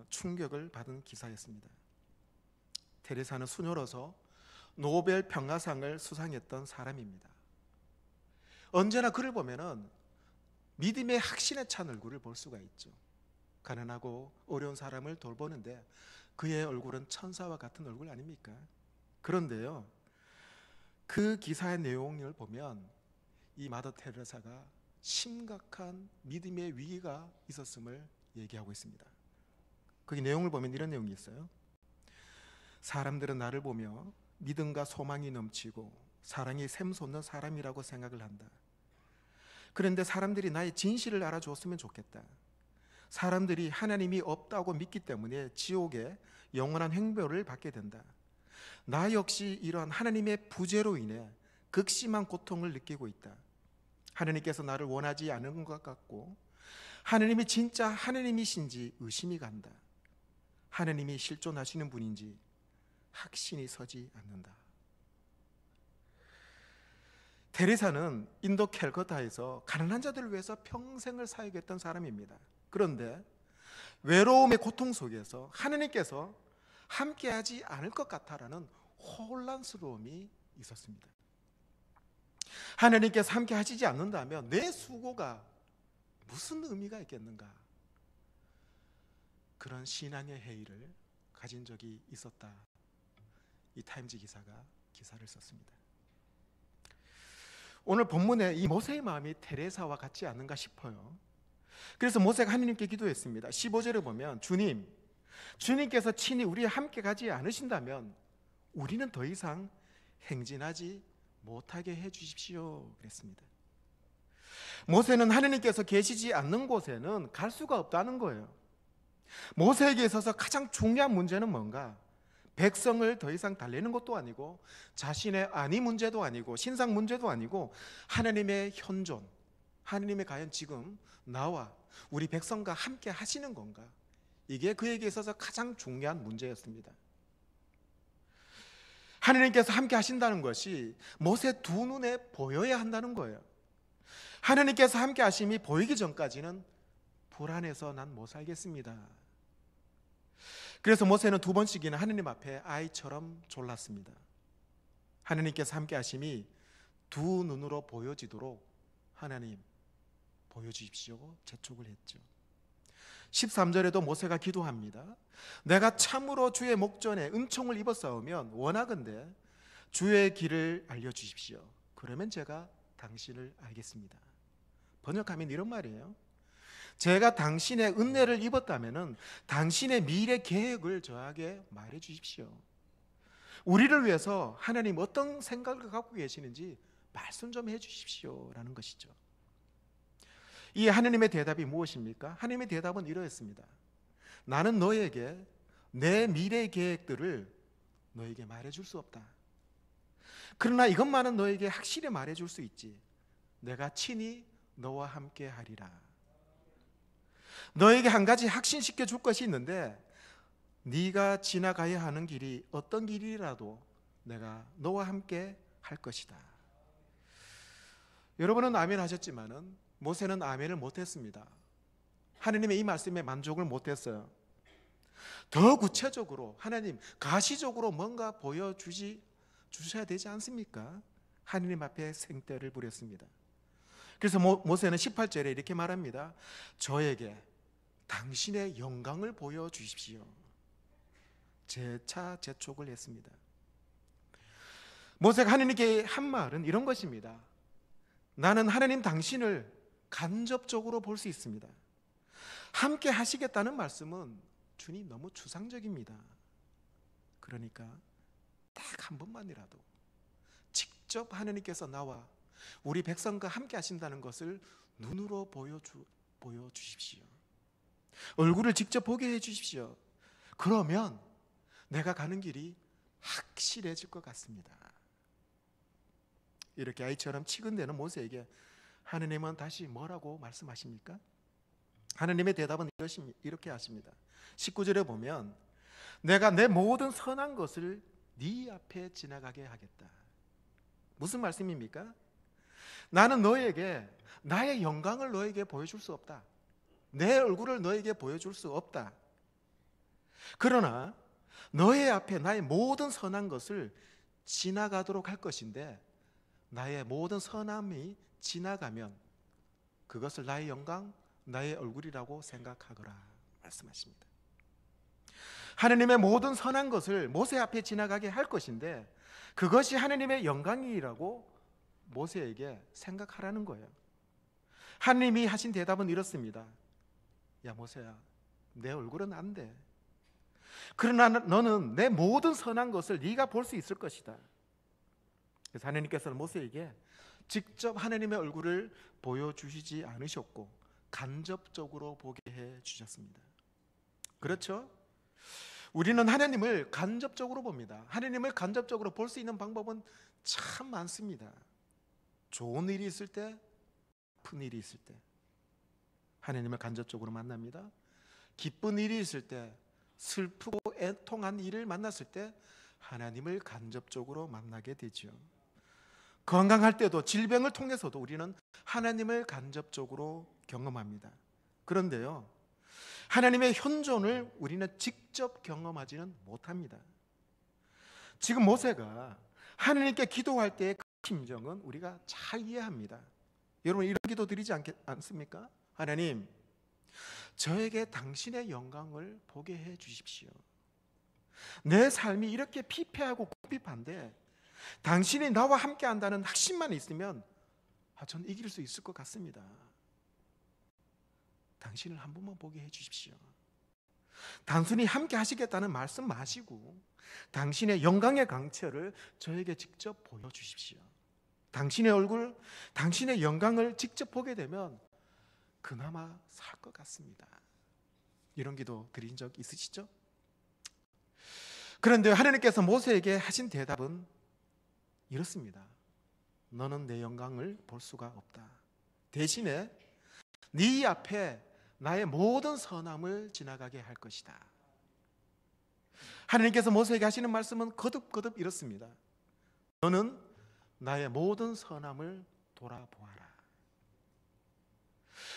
Speaker 1: 충격을 받은 기사였습니다. 테레사는 수녀로서 노벨 평화상을 수상했던 사람입니다. 언제나 그를 보면은 믿음의 확신에 찬 얼굴을 볼 수가 있죠. 가난하고 어려운 사람을 돌보는데 그의 얼굴은 천사와 같은 얼굴 아닙니까? 그런데요, 그 기사의 내용을 보면 이 마더 테레사가 심각한 믿음의 위기가 있었음을 얘기하고 있습니다. 거기 내용을 보면 이런 내용이 있어요. 사람들은 나를 보며 믿음과 소망이 넘치고 사랑이 샘솟는 사람이라고 생각을 한다. 그런데 사람들이 나의 진실을 알아주었으면 좋겠다. 사람들이 하나님이 없다고 믿기 때문에 지옥에 영원한 행보를 받게 된다. 나 역시 이러한 하나님의 부재로 인해 극심한 고통을 느끼고 있다. 하나님께서 나를 원하지 않은 것 같고 하나님이 진짜 하나님이신지 의심이 간다. 하나님이 실존하시는 분인지 확신이 서지 않는다. 테레사는 인도 캘커타에서 가난한 자들을 위해서 평생을 사역했던 사람입니다. 그런데 외로움의 고통 속에서 하나님께서 함께하지 않을 것 같다라는 혼란스러움이 있었습니다. 하나님께서 함께하시지 않는다면 내 수고가 무슨 의미가 있겠는가? 그런 신앙의 회의를 가진 적이 있었다. 이 타임즈 기사가 기사를 썼습니다. 오늘 본문에 이 모세의 마음이 테레사와 같지 않는가 싶어요. 그래서 모세가 하나님께 기도했습니다. 15절에 보면 주님께서 친히 우리와 함께 가지 않으신다면 우리는 더 이상 행진하지 못하게 해주십시오 그랬습니다. 모세는 하나님께서 계시지 않는 곳에는 갈 수가 없다는 거예요. 모세에게 있어서 가장 중요한 문제는 뭔가? 백성을 더 이상 달래는 것도 아니고 자신의 안위 문제도 아니고 신상 문제도 아니고 하나님의 현존, 하나님이 과연 지금 나와 우리 백성과 함께 하시는 건가? 이게 그에게 있어서 가장 중요한 문제였습니다. 하나님께서 함께 하신다는 것이 모세 두 눈에 보여야 한다는 거예요. 하나님께서 함께 하심이 보이기 전까지는 불안해서 난 못 살겠습니다. 그래서 모세는 두 번씩이나 하나님 앞에 아이처럼 졸랐습니다. 하나님께서 함께 하심이 두 눈으로 보여지도록 하나님 보여주십시오 재촉을 했죠. 13절에도 모세가 기도합니다. 내가 참으로 주의 목전에 은총을 입었사오면 원하건대 주의 길을 알려주십시오. 그러면 제가 당신을 알겠습니다. 번역하면 이런 말이에요. 제가 당신의 은혜를 입었다면 당신의 미래 계획을 저에게 말해 주십시오. 우리를 위해서 하나님 어떤 생각을 갖고 계시는지 말씀 좀 해 주십시오 라는 것이죠. 이 하나님의 대답이 무엇입니까? 하나님의 대답은 이러했습니다. 나는 너에게 내 미래 계획들을 너에게 말해줄 수 없다. 그러나 이것만은 너에게 확실히 말해줄 수 있지. 내가 친히 너와 함께 하리라. 너에게 한 가지 확신시켜 줄 것이 있는데 네가 지나가야 하는 길이 어떤 길이라도 내가 너와 함께 할 것이다. 여러분은 아멘 하셨지만은 모세는 아멘을 못했습니다. 하나님의 이 말씀에 만족을 못했어요. 더 구체적으로 하나님 가시적으로 뭔가 보여주셔야 되지 않습니까? 하나님 앞에 생떼를 부렸습니다. 그래서 모세는 18절에 이렇게 말합니다. 저에게 당신의 영광을 보여주십시오. 재차 재촉을 했습니다. 모세가 하나님께 한 말은 이런 것입니다. 나는 하나님 당신을 간접적으로 볼 수 있습니다. 함께 하시겠다는 말씀은 주님 너무 추상적입니다. 그러니까 딱 한 번만이라도 직접 하나님께서 나와 우리 백성과 함께 하신다는 것을 눈으로 보여주십시오. 얼굴을 직접 보게 해주십시오. 그러면 내가 가는 길이 확실해질 것 같습니다. 이렇게 아이처럼 치근대는 모세에게 하느님은 다시 뭐라고 말씀하십니까? 하느님의 대답은 이렇게 하십니다. 19절에 보면 내가 내 모든 선한 것을 네 앞에 지나가게 하겠다. 무슨 말씀입니까? 나는 너에게 나의 영광을 너에게 보여줄 수 없다. 내 얼굴을 너에게 보여줄 수 없다. 그러나 너의 앞에 나의 모든 선한 것을 지나가도록 할 것인데 나의 모든 선함이 지나가면 그것을 나의 영광, 나의 얼굴이라고 생각하거라 말씀하십니다. 하나님의 모든 선한 것을 모세 앞에 지나가게 할 것인데 그것이 하나님의 영광이라고 모세에게 생각하라는 거예요. 하나님이 하신 대답은 이렇습니다. 야 모세야, 내 얼굴은 안 돼. 그러나 너는 내 모든 선한 것을 네가 볼 수 있을 것이다. 그래서 하나님께서는 모세에게 직접 하나님의 얼굴을 보여주시지 않으셨고 간접적으로 보게 해 주셨습니다. 그렇죠? 우리는 하나님을 간접적으로 봅니다. 하나님을 간접적으로 볼 수 있는 방법은 참 많습니다. 좋은 일이 있을 때, 아픈 일이 있을 때 하나님을 간접적으로 만납니다. 기쁜 일이 있을 때, 슬프고 애통한 일을 만났을 때 하나님을 간접적으로 만나게 되죠. 건강할 때도, 질병을 통해서도 우리는 하나님을 간접적으로 경험합니다. 그런데요, 하나님의 현존을 우리는 직접 경험하지는 못합니다. 지금 모세가 하나님께 기도할 때의 그 심정은 우리가 잘 이해합니다. 여러분 이런 기도 드리지 않습니까? 하나님, 저에게 당신의 영광을 보게 해 주십시오. 내 삶이 이렇게 피폐하고 궁핍한데 당신이 나와 함께 한다는 확신만 있으면 저는 이길 수 있을 것 같습니다. 당신을 한 번만 보게 해 주십시오. 단순히 함께 하시겠다는 말씀 마시고 당신의 영광의 강철을 저에게 직접 보여주십시오. 당신의 얼굴, 당신의 영광을 직접 보게 되면 그나마 살 것 같습니다. 이런 기도 드린 적 있으시죠? 그런데 하나님께서 모세에게 하신 대답은 이렇습니다. 너는 내 영광을 볼 수가 없다. 대신에 네 앞에 나의 모든 선함을 지나가게 할 것이다. 하나님께서 모세에게 하시는 말씀은 거듭거듭 이렇습니다. 너는 나의 모든 선함을 돌아보아라.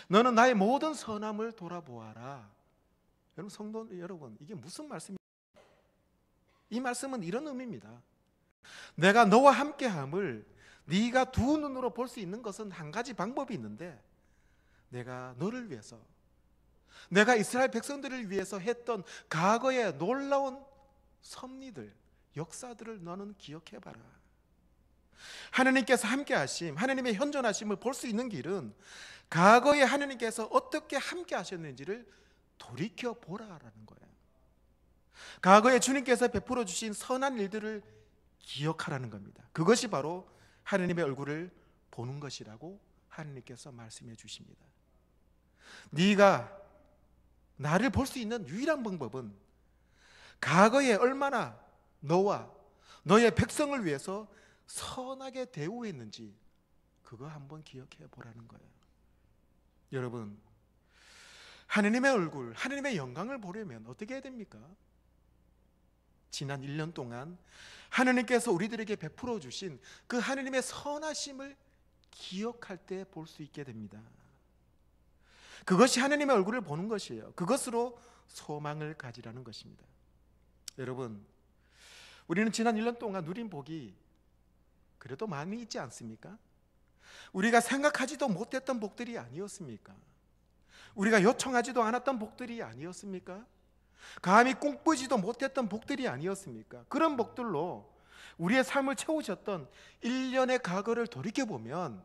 Speaker 1: 너는 나의 모든 선함을 돌아보아라. 여러분 성도 여러분, 이게 무슨 말씀입니까? 이 말씀은 이런 의미입니다. 내가 너와 함께함을 네가 두 눈으로 볼 수 있는 것은 한 가지 방법이 있는데, 내가 너를 위해서, 내가 이스라엘 백성들을 위해서 했던 과거의 놀라운 섭리들, 역사들을 너는 기억해봐라. 하나님께서 함께 하심, 하나님의 현존하심을 볼 수 있는 길은 과거에 하나님께서 어떻게 함께 하셨는지를 돌이켜 보라라는 거예요. 과거에 주님께서 베풀어 주신 선한 일들을 기억하라는 겁니다. 그것이 바로 하나님의 얼굴을 보는 것이라고 하나님께서 말씀해 주십니다. 네가 나를 볼 수 있는 유일한 방법은 과거에 얼마나 너와 너의 백성을 위해서 선하게 대우했는지 그거 한번 기억해 보라는 거예요. 여러분, 하나님의 얼굴, 하나님의 영광을 보려면 어떻게 해야 됩니까? 지난 1년 동안 하나님께서 우리들에게 베풀어 주신 그 하나님의 선하심을 기억할 때 볼 수 있게 됩니다. 그것이 하나님의 얼굴을 보는 것이에요. 그것으로 소망을 가지라는 것입니다. 여러분, 우리는 지난 1년 동안 누린 복이 그래도 많이 있지 않습니까? 우리가 생각하지도 못했던 복들이 아니었습니까? 우리가 요청하지도 않았던 복들이 아니었습니까? 감히 꿈꾸지도 못했던 복들이 아니었습니까? 그런 복들로 우리의 삶을 채우셨던 1년의 과거를 돌이켜보면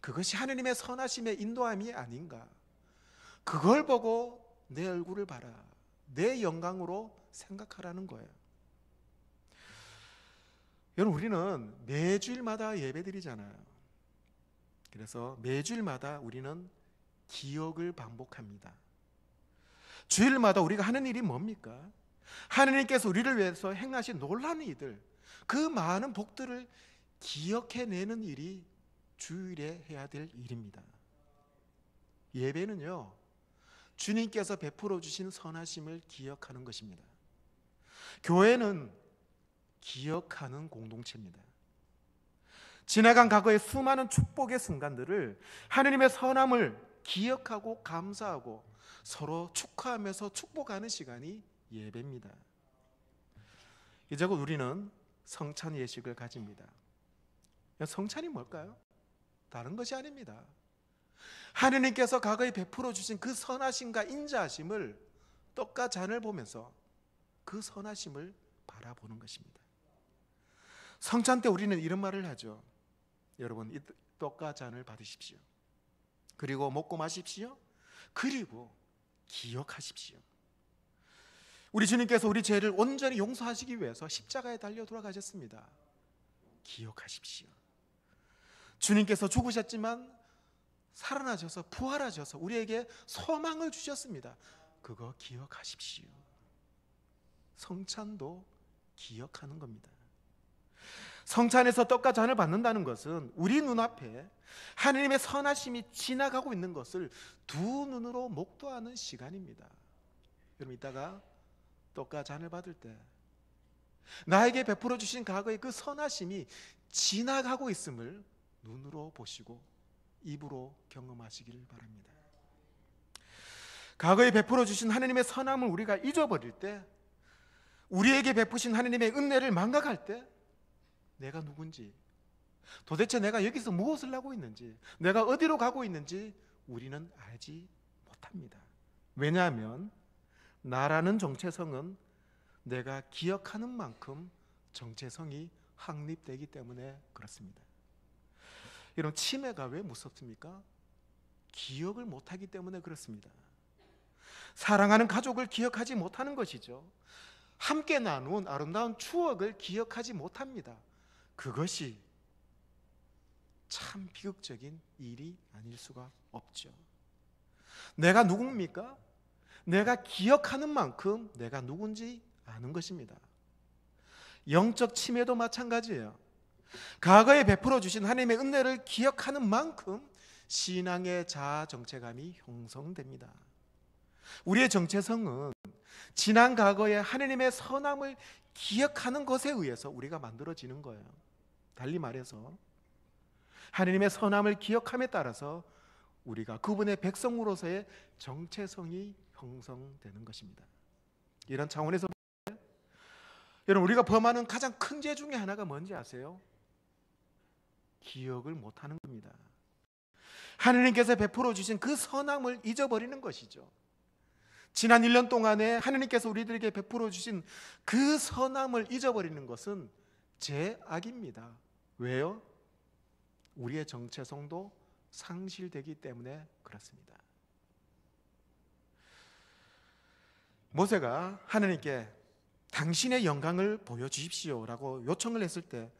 Speaker 1: 그것이 하나님의 선하심의 인도함이 아닌가. 그걸 보고 내 얼굴을 봐라, 내 영광으로 생각하라는 거예요. 여러분, 우리는 매주일마다 예배드리잖아요. 그래서 매주일마다 우리는 기억을 반복합니다. 주일마다 우리가 하는 일이 뭡니까? 하나님께서 우리를 위해서 행하신 놀라운 일들, 그 많은 복들을 기억해내는 일이 주일에 해야 될 일입니다. 예배는요, 주님께서 베풀어 주신 선하심을 기억하는 것입니다. 교회는 기억하는 공동체입니다. 지나간 과거의 수많은 축복의 순간들을, 하나님의 선함을 기억하고 감사하고 서로 축하하면서 축복하는 시간이 예배입니다. 이제 곧 우리는 성찬 예식을 가집니다. 성찬이 뭘까요? 다른 것이 아닙니다. 하느님께서 과거에 베풀어 주신 그 선하심과 인자하심을 떡과 잔을 보면서 그 선하심을 바라보는 것입니다. 성찬 때 우리는 이런 말을 하죠. 여러분, 이 떡과 잔을 받으십시오. 그리고 먹고 마십시오. 그리고 기억하십시오. 우리 주님께서 우리 죄를 온전히 용서하시기 위해서 십자가에 달려 돌아가셨습니다. 기억하십시오. 주님께서 죽으셨지만 살아나셔서 부활하셔서 우리에게 소망을 주셨습니다. 그거 기억하십시오. 성찬도 기억하는 겁니다. 성찬에서 떡과 잔을 받는다는 것은 우리 눈앞에 하나님의 선하심이 지나가고 있는 것을 두 눈으로 목도하는 시간입니다. 여러분, 이따가 떡과 잔을 받을 때 나에게 베풀어 주신 과거의 그 선하심이 지나가고 있음을 눈으로 보시고 입으로 경험하시기를 바랍니다. 과거에 베풀어 주신 하나님의 선함을 우리가 잊어버릴 때, 우리에게 베푸신 하나님의 은혜를 망각할 때, 내가 누군지, 도대체 내가 여기서 무엇을 하고 있는지, 내가 어디로 가고 있는지 우리는 알지 못합니다. 왜냐하면 나라는 정체성은 내가 기억하는 만큼 정체성이 확립되기 때문에 그렇습니다. 여러분, 치매가 왜 무섭습니까? 기억을 못하기 때문에 그렇습니다. 사랑하는 가족을 기억하지 못하는 것이죠. 함께 나눈 아름다운 추억을 기억하지 못합니다. 그것이 참 비극적인 일이 아닐 수가 없죠. 내가 누굽니까? 내가 기억하는 만큼 내가 누군지 아는 것입니다. 영적 치매도 마찬가지예요. 과거에 베풀어 주신 하나님의 은혜를 기억하는 만큼 신앙의 자아 정체감이 형성됩니다. 우리의 정체성은 지난 과거의 하나님의 선함을 기억하는 것에 의해서 우리가 만들어지는 거예요. 달리 말해서 하나님의 선함을 기억함에 따라서 우리가 그분의 백성으로서의 정체성이 형성되는 것입니다. 이런 차원에서 여러분, 우리가 범하는 가장 큰 죄 중에 하나가 뭔지 아세요? 기억을 못하는 겁니다. 하나님께서 베풀어 주신 그 선함을 잊어버리는 것이죠. 지난 1년 동안에 하나님께서 우리들에게 베풀어 주신 그 선함을 잊어버리는 것은 죄악입니다. 왜요? 우리의 정체성도 상실되기 때문에 그렇습니다. 모세가 하나님께 당신의 영광을 보여주십시오라고 요청을 했을 때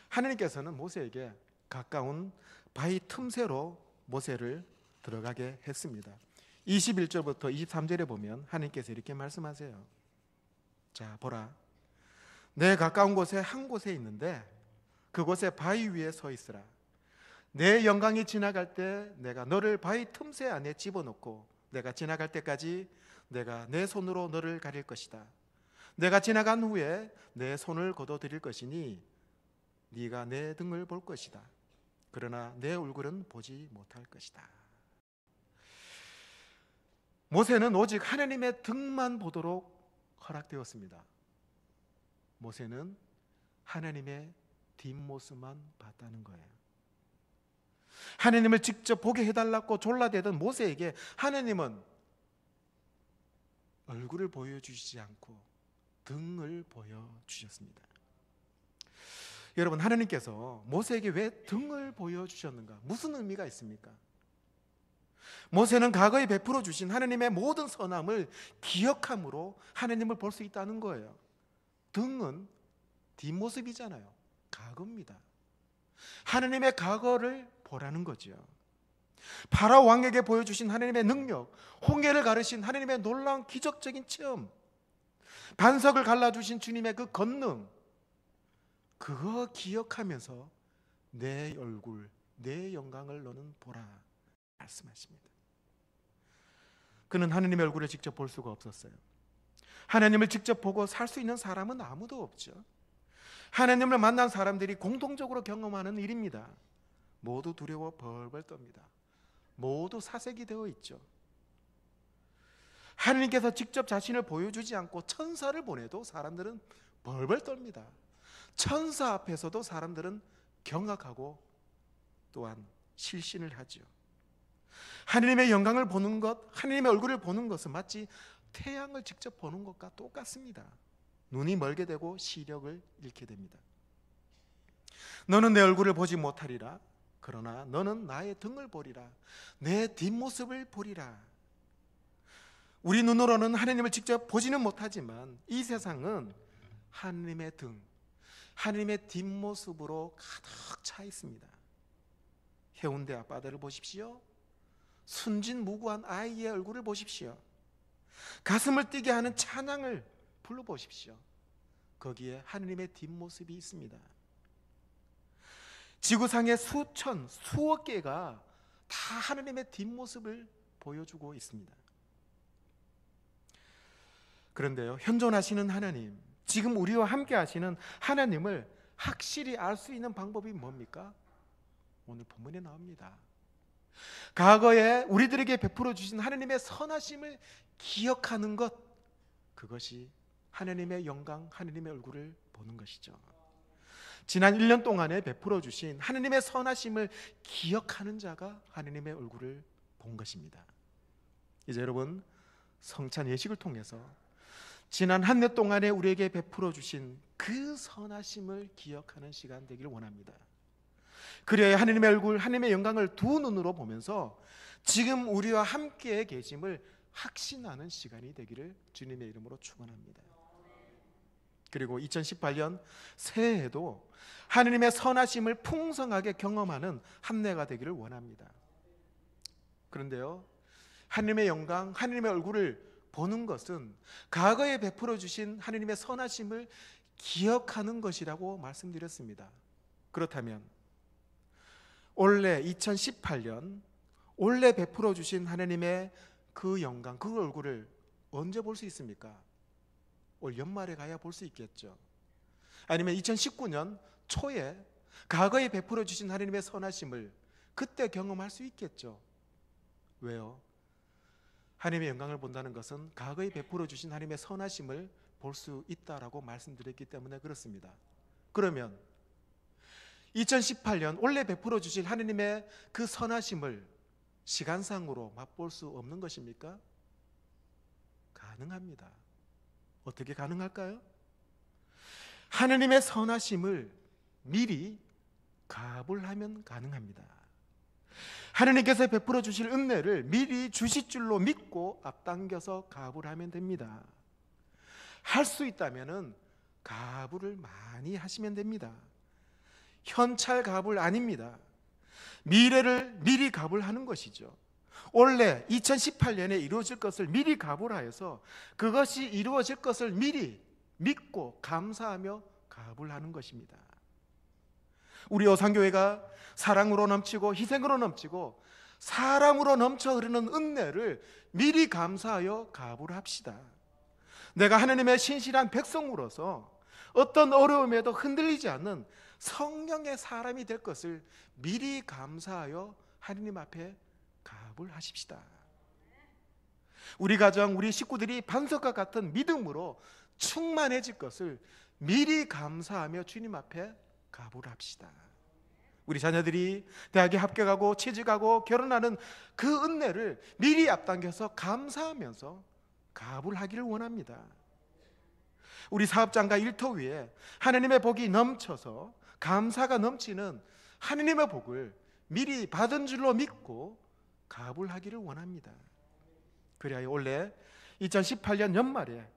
Speaker 1: 하나님께서는 모세에게 가까운 바위 틈새로 모세를 들어가게 했습니다. 21절부터 23절에 보면 하나님께서 이렇게 말씀하세요. 자, 보라, 내 가까운 곳에 한 곳에 있는데 그곳에 바위 위에 서 있으라. 내 영광이 지나갈 때 내가 너를 바위 틈새 안에 집어넣고 내가 지나갈 때까지 내가 내 손으로 너를 가릴 것이다. 내가 지나간 후에 내 손을 거둬들일 것이니 네가 내 등을 볼 것이다. 그러나 내 얼굴은 보지 못할 것이다. 모세는 오직 하나님의 등만 보도록 허락되었습니다. 모세는 하나님의 뒷모습만 봤다는 거예요. 하나님을 직접 보게 해달라고 졸라대던 모세에게 하나님은 얼굴을 보여주시지 않고 등을 보여주셨습니다. 여러분, 하나님께서 모세에게 왜 등을 보여주셨는가? 무슨 의미가 있습니까? 모세는 과거에 베풀어 주신 하나님의 모든 선함을 기억함으로 하나님을 볼 수 있다는 거예요. 등은 뒷모습이잖아요. 과거입니다. 하나님의 과거를 보라는 거죠. 파라오 왕에게 보여주신 하나님의 능력, 홍해를 가르신 하나님의 놀라운 기적적인 체험, 반석을 갈라주신 주님의 그 권능, 그거 기억하면서 내 얼굴, 내 영광을 너는 보라 말씀하십니다. 그는 하나님의 얼굴을 직접 볼 수가 없었어요. 하나님을 직접 보고 살 수 있는 사람은 아무도 없죠. 하나님을 만난 사람들이 공통적으로 경험하는 일입니다. 모두 두려워 벌벌 떱니다. 모두 사색이 되어 있죠. 하나님께서 직접 자신을 보여주지 않고 천사를 보내도 사람들은 벌벌 떱니다. 천사 앞에서도 사람들은 경악하고 또한 실신을 하죠. 하나님의 영광을 보는 것, 하나님의 얼굴을 보는 것은 마치 태양을 직접 보는 것과 똑같습니다. 눈이 멀게 되고 시력을 잃게 됩니다. 너는 내 얼굴을 보지 못하리라. 그러나 너는 나의 등을 보리라. 내 뒷모습을 보리라. 우리 눈으로는 하나님을 직접 보지는 못하지만 이 세상은 하나님의 등, 하나님의 뒷모습으로 가득 차 있습니다. 해운대 앞바다를 보십시오. 순진무구한 아이의 얼굴을 보십시오. 가슴을 뛰게 하는 찬양을 불러보십시오. 거기에 하나님의 뒷모습이 있습니다. 지구상의 수천, 수억 개가 다 하나님의 뒷모습을 보여주고 있습니다. 그런데요, 현존하시는 하나님, 지금 우리와 함께 하시는 하나님을 확실히 알 수 있는 방법이 뭡니까? 오늘 본문에 나옵니다. 과거에 우리들에게 베풀어 주신 하나님의 선하심을 기억하는 것, 그것이 하나님의 영광, 하나님의 얼굴을 보는 것이죠. 지난 1년 동안에 베풀어 주신 하나님의 선하심을 기억하는 자가 하나님의 얼굴을 본 것입니다. 이제 여러분, 성찬 예식을 통해서 지난 한 해 동안에 우리에게 베풀어 주신 그 선하심을 기억하는 시간 되기를 원합니다. 그래야 하나님의 얼굴, 하나님의 영광을 두 눈으로 보면서 지금 우리와 함께 계심을 확신하는 시간이 되기를 주님의 이름으로 축원합니다. 그리고 2018년 새해에도 하나님의 선하심을 풍성하게 경험하는 한 해가 되기를 원합니다. 그런데요, 하나님의 영광, 하나님의 얼굴을 보는 것은 과거에 베풀어 주신 하나님의 선하심을 기억하는 것이라고 말씀드렸습니다. 그렇다면 올해 2018년 올해 베풀어 주신 하나님의 그 영광, 그 얼굴을 언제 볼 수 있습니까? 올 연말에 가야 볼 수 있겠죠. 아니면 2019년 초에 과거에 베풀어 주신 하나님의 선하심을 그때 경험할 수 있겠죠. 왜요? 하나님의 영광을 본다는 것은 과거에 베풀어 주신 하나님의 선하심을 볼 수 있다라고 말씀드렸기 때문에 그렇습니다. 그러면 2018년 올해 베풀어 주실 하나님의 그 선하심을 시간상으로 맛볼 수 없는 것입니까? 가능합니다. 어떻게 가능할까요? 하나님의 선하심을 미리 가불하면 가능합니다. 하나님께서 베풀어 주실 은혜를 미리 주실 줄로 믿고 앞당겨서 가불하면 됩니다. 할 수 있다면 가불을 많이 하시면 됩니다. 현찰 가불 아닙니다. 미래를 미리 가불하는 것이죠. 원래 2018년에 이루어질 것을 미리 가불하여서 그것이 이루어질 것을 미리 믿고 감사하며 가불하는 것입니다. 우리 오산교회가 사랑으로 넘치고 희생으로 넘치고 사랑으로 넘쳐 흐르는 은혜를 미리 감사하여 가불합시다. 내가 하나님의 신실한 백성으로서 어떤 어려움에도 흔들리지 않는 성령의 사람이 될 것을 미리 감사하여 하나님 앞에 가불하십시다. 우리 가정, 우리 식구들이 반석과 같은 믿음으로 충만해질 것을 미리 감사하며 주님 앞에 가불합시다. 우리 자녀들이 대학에 합격하고 취직하고 결혼하는 그 은혜를 미리 앞당겨서 감사하면서 가불하기를 원합니다. 우리 사업장과 일터 위에 하나님의 복이 넘쳐서 감사가 넘치는 하나님의 복을 미리 받은 줄로 믿고 가불하기를 원합니다. 그래야 올해 2018년 연말에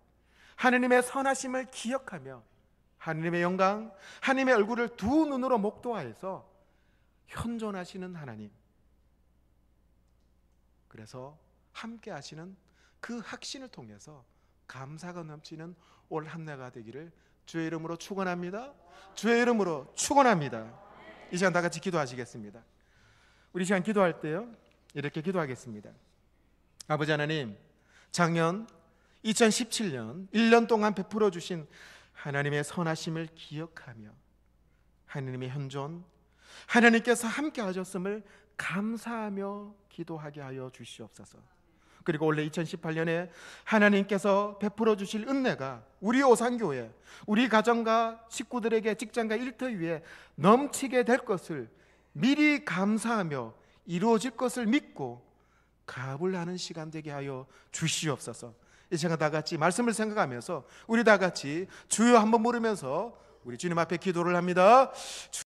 Speaker 1: 하나님의 선하심을 기억하며 하나님의 영광, 하나님의 얼굴을 두 눈으로 목도하여서 현존하시는 하나님, 그래서 함께 하시는 그 확신을 통해서 감사가 넘치는 올 한 해가 되기를 주의 이름으로 축원합니다. 주의 이름으로 축원합니다. 이 시간 다 같이 기도하시겠습니다. 우리 시간 기도할 때요, 이렇게 기도하겠습니다. 아버지 하나님, 작년 2017년 1년 동안 베풀어 주신 하나님의 선하심을 기억하며 하나님의 현존, 하나님께서 함께 하셨음을 감사하며 기도하게 하여 주시옵소서. 그리고 올해 2018년에 하나님께서 베풀어 주실 은혜가 우리 오산교회, 우리 가정과 식구들에게 직장과 일터 위에 넘치게 될 것을 미리 감사하며 이루어질 것을 믿고 가불하는 시간 되게 하여 주시옵소서. 이 시간 다 같이 말씀을 생각하면서 우리 다 같이 주여 한번 부르면서 우리 주님 앞에 기도를 합니다.